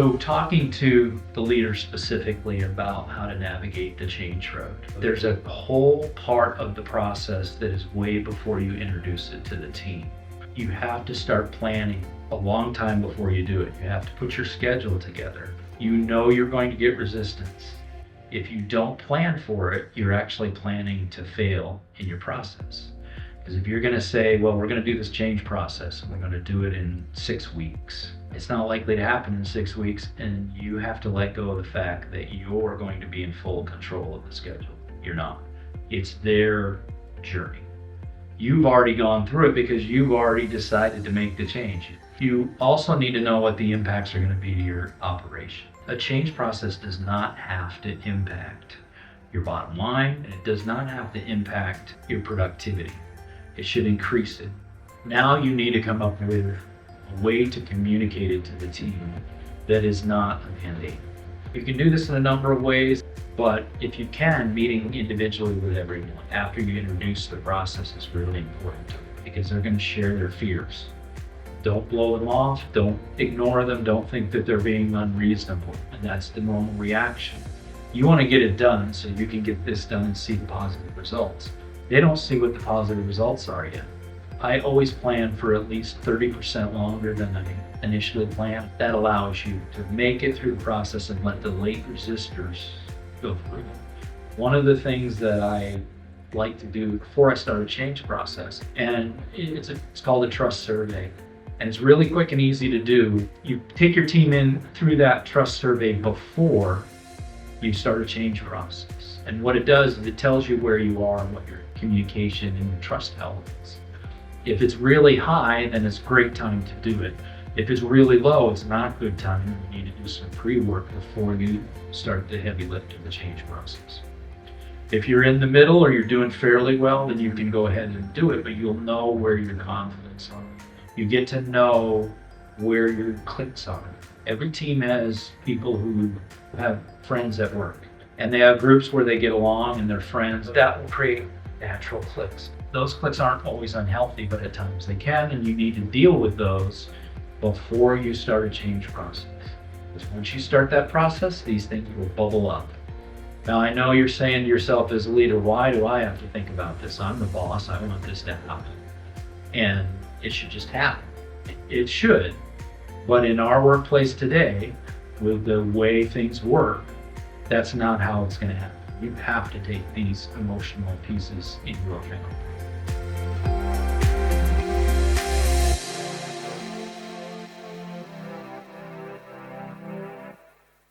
So talking to the leader specifically about how to navigate the change road, there's a whole part of the process that is way before you introduce it to the team. You have to start planning a long time before you do it. You have to put your schedule together. You know you're going to get resistance. If you don't plan for it, you're actually planning to fail in your process. Because if you're going to say, well, we're going to do this change process and we're going to do it in 6 weeks, it's not likely to happen in 6 weeks, and you have to let go of the fact that you're going to be in full control of the schedule. You're not. It's their journey. You've already gone through it because you've already decided to make the change. You also need to know what the impacts are going to be to your operation. A change process does not have to impact your bottom line, and it does not have to impact your productivity. It should increase it. Now you need to come up with a way to communicate it to the team that is not a mandate. You can do this in a number of ways, but if you can, meeting individually with everyone after you introduce the process is really important because they're going to share their fears. Don't blow them off, don't ignore them, don't think that they're being unreasonable, and that's the normal reaction. You want to get it done so you can get this done and see the positive results. They don't see what the positive results are yet. I always plan for at least 30% longer than I initially planned. That allows you to make it through the process and let the late resistors go through. One of the things that I like to do before I start a change process, and it's called a trust survey. And it's really quick and easy to do. You take your team in through that trust survey before you start a change process. And what it does is it tells you where you are and what your communication and your trust elements. If it's really high, then it's a great time to do it. If it's really low, it's not a good time. You need to do some pre-work before you start the heavy lift of the change process. If you're in the middle or you're doing fairly well, then you can go ahead and do it, but you'll know where your conflicts are. You get to know where your cliques are. Every team has people who have friends at work, and they have groups where they get along and they're friends. That will create natural cliques. Those cliques aren't always unhealthy, but at times they can, and you need to deal with those before you start a change process. Because once you start that process, these things will bubble up. Now, I know you're saying to yourself as a leader, why do I have to think about this? I'm the boss, I want this to happen. And it should just happen. It should. But in our workplace today, with the way things work, that's not how it's going to happen. You have to take these emotional pieces into account.